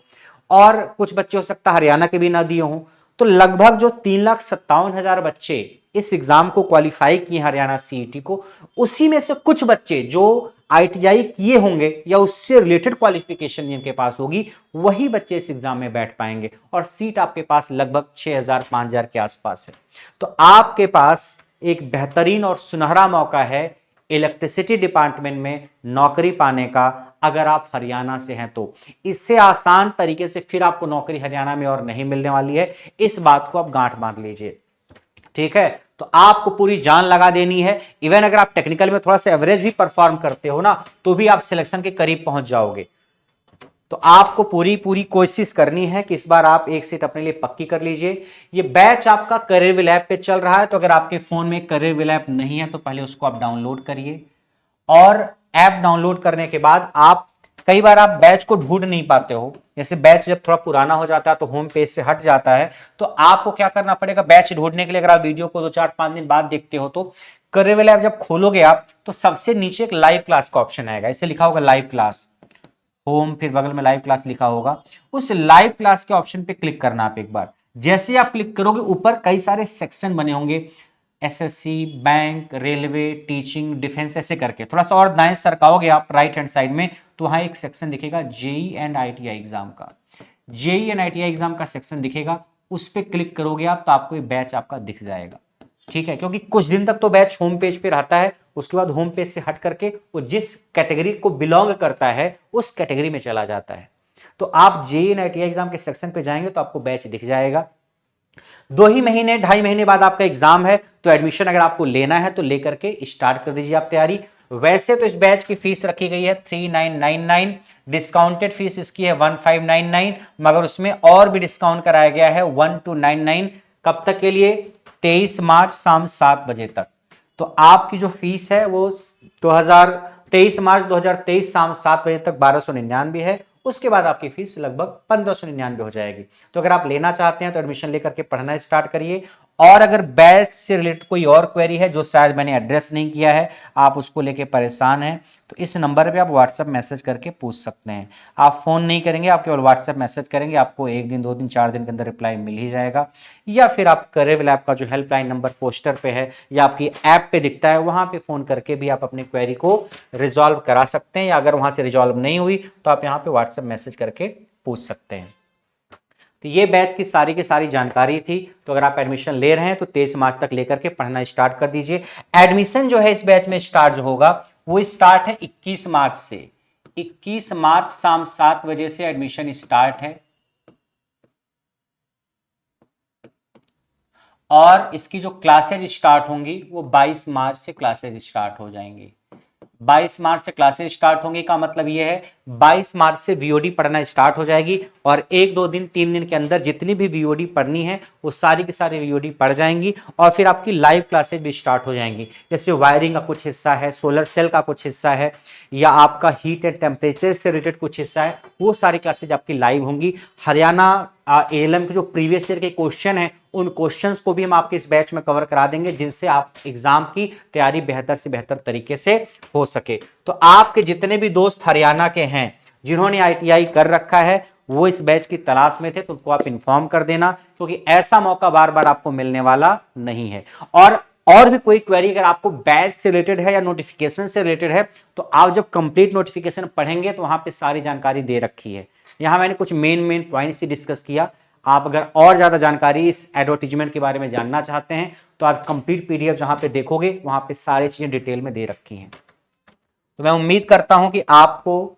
और कुछ बच्चे हो सकता है हरियाणा के भी ना दिए हों। तो लगभग जो 3,57,000 बच्चे इस एग्जाम को क्वालिफाई किए हरियाणा सीईटी को, उसी में से कुछ बच्चे जो आईटीआई किए होंगे या उससे रिलेटेड क्वालिफिकेशन जिनके पास होगी, वही बच्चे इस एग्जाम में बैठ पाएंगे। और सीट आपके पास लगभग 6,000-5,000 के आसपास है। तो आपके पास एक बेहतरीन और सुनहरा मौका है इलेक्ट्रिसिटी डिपार्टमेंट में नौकरी पाने का, अगर आप हरियाणा से हैं तो। इससे आसान तरीके से फिर आपको नौकरी हरियाणा में और नहीं मिलने वाली है, इस बात को आप गांठ बांध लीजिए। ठीक है, तो आपको पूरी जान लगा देनी है। इवन अगर आप टेक्निकल में थोड़ा सा एवरेज भी परफॉर्म करते हो ना, तो भी आप सिलेक्शन के करीब पहुंच जाओगे। तो आपको पूरी पूरी कोशिश करनी है कि इस बार आप एक सीट अपने लिए पक्की कर लीजिए। ये बैच आपका करियर लैब पे चल रहा है, तो अगर आपके फोन में करियर लैब नहीं है तो पहले उसको आप डाउनलोड करिए, और ऐप डाउनलोड करने के बाद आप, कई बार आप बैच को ढूंढ नहीं पाते हो, जैसे बैच जब थोड़ा पुराना हो जाता है तो होम पेज से हट जाता है, तो आपको क्या करना पड़ेगा, बैच ढूंढने के लिए अगर आप वीडियो को 2-4-5 दिन बाद देखते हो तो करियर लैब जब खोलोगे आप, तो सबसे नीचे एक लाइव क्लास का ऑप्शन आएगा, इसे लिखा होगा लाइव क्लास, होम फिर बगल में लाइव क्लास लिखा होगा। उस लाइव क्लास के ऑप्शन पे क्लिक करना आप एक बार। जैसे आप क्लिक करोगे ऊपर कई सारे सेक्शन बने होंगे, SSC, bank, railway, teaching, defence, ऐसे करके थोड़ा सा और दाएं सरकाओगे आप राइट हैंड साइड में, तो वहां एक सेक्शन दिखेगा जेई एंड आईटीआई एग्जाम का। जेई एंड आईटीआई एग्जाम का सेक्शन दिखेगा, उस पर क्लिक करोगे आप तो आपको ये बैच आपका दिख जाएगा। ठीक है, क्योंकि कुछ दिन तक तो बैच होम पेज पे रहता है, उसके बाद होम पेज से हट करके वो जिस कैटेगरी को बिलोंग करता है उस कैटेगरी में चला जाता है। तो आप जेई एंड आईटीआई एग्जाम के सेक्शन पे जाएंगे तो आपको बैच दिख जाएगा। 2 ही महीने 2.5 महीने बाद आपका एग्जाम है, तो एडमिशन अगर आपको लेना है तो लेकर के स्टार्ट कर दीजिए आप तैयारी। वैसे तो इस बैच की फीस रखी गई है 3999, डिस्काउंटेड फीस इसकी है 1599, मगर उसमें और भी डिस्काउंट कराया गया है 1299। कब तक के लिए? 23 मार्च शाम 7 बजे तक। तो आपकी जो फीस है वो 23 मार्च 2023 शाम 7 बजे तक 1299 है। उसके बाद आपकी फीस लगभग 1599 हो जाएगी। तो अगर आप लेना चाहते हैं तो एडमिशन लेकर के पढ़ना स्टार्ट करिए। और अगर बैच से रिलेटेड कोई और क्वेरी है जो शायद मैंने एड्रेस नहीं किया है, आप उसको लेके परेशान हैं, तो इस नंबर पे आप व्हाट्सएप मैसेज करके पूछ सकते हैं। आप फोन नहीं करेंगे, आप केवल व्हाट्सएप मैसेज करेंगे, आपको 1 दिन 2 दिन 4 दिन के अंदर रिप्लाई मिल ही जाएगा। या फिर आप करियर लैब का जो हेल्पलाइन नंबर पोस्टर पे है या आपकी ऐप पे दिखता है, वहां पे फोन करके भी आप अपनी क्वेरी को रिजॉल्व करा सकते हैं, या अगर वहां से रिजॉल्व नहीं हुई तो आप यहाँ पे व्हाट्सएप मैसेज करके पूछ सकते हैं। तो ये बैच की सारी जानकारी थी। तो अगर आप एडमिशन ले रहे हैं तो 23 मार्च तक लेकर के पढ़ना स्टार्ट कर दीजिए। एडमिशन जो है इस बैच में स्टार्ट जो होगा वो स्टार्ट है 21 मार्च से। 21 मार्च शाम 7 बजे से एडमिशन स्टार्ट है। और इसकी जो क्लासेज स्टार्ट होंगी वो 22 मार्च से क्लासेज स्टार्ट हो जाएंगी। 22 मार्च से क्लासेस स्टार्ट होंगी का मतलब ये है 22 मार्च से वीओडी पढ़ना स्टार्ट हो जाएगी और 1-2 दिन 3 दिन के अंदर जितनी भी वीओडी पढ़नी है वो सारी की सारी वीओडी पढ़ जाएंगी और फिर आपकी लाइव क्लासेस भी स्टार्ट हो जाएंगी। जैसे वायरिंग का कुछ हिस्सा है, सोलर सेल का कुछ हिस्सा है, या आपका हीट एंड टेम्परेचर से रिलेटेड कुछ हिस्सा है, वो सारी क्लासेज आपकी लाइव होंगी। हरियाणा एएलएम के जो प्रीवियस ईयर के क्वेश्चन हैं उन क्वेश्चंस को भी हम आपके इस बैच में कवर करा देंगे, जिनसे आप एग्जाम की तैयारी बेहतर से बेहतर तरीके से हो सके। तो आपके जितने भी दोस्त हरियाणा के हैं जिन्होंने आईटीआई कर रखा है वो इस बैच की तलाश में थे तो उनको आप इन्फॉर्म कर देना, क्योंकि ऐसा मौका बार बार आपको मिलने वाला नहीं है। और भी कोई क्वेरी अगर आपको बैच से रिलेटेड है या नोटिफिकेशन से रिलेटेड है तो आप जब कंप्लीट नोटिफिकेशन पढ़ेंगे तो वहां पे सारी जानकारी दे रखी है। यहां मैंने कुछ मेन पॉइंट्स ही डिस्कस किया। आप अगर और ज्यादा जानकारी इस एडवर्टीजमेंट के बारे में जानना चाहते हैं तो आप कंप्लीट पीडीएफ जहां पे देखोगे वहां पे सारी चीजें डिटेल में दे रखी हैं। तो मैं उम्मीद करता हूं कि आपको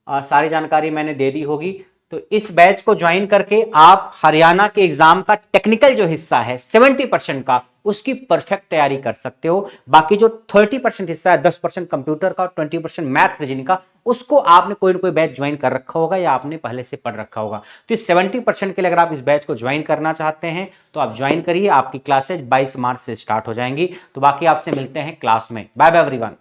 सारी जानकारी मैंने दे दी होगी। तो इस बैच को ज्वाइन करके आप हरियाणा के एग्जाम का टेक्निकल जो हिस्सा है 70% का उसकी परफेक्ट तैयारी कर सकते हो। बाकी जो 30% हिस्सा है 10% कंप्यूटर का, 20% मैथ रीजनिंग का, उसको आपने कोई ना कोई बैच ज्वाइन कर रखा होगा या आपने पहले से पढ़ रखा होगा। तो इस 70% के लिए अगर आप इस बैच को ज्वाइन करना चाहते हैं तो आप ज्वाइन करिए। आपकी क्लासेज 22 मार्च से स्टार्ट हो जाएंगी। तो बाकी आपसे मिलते हैं क्लास में। Bye bye everyone.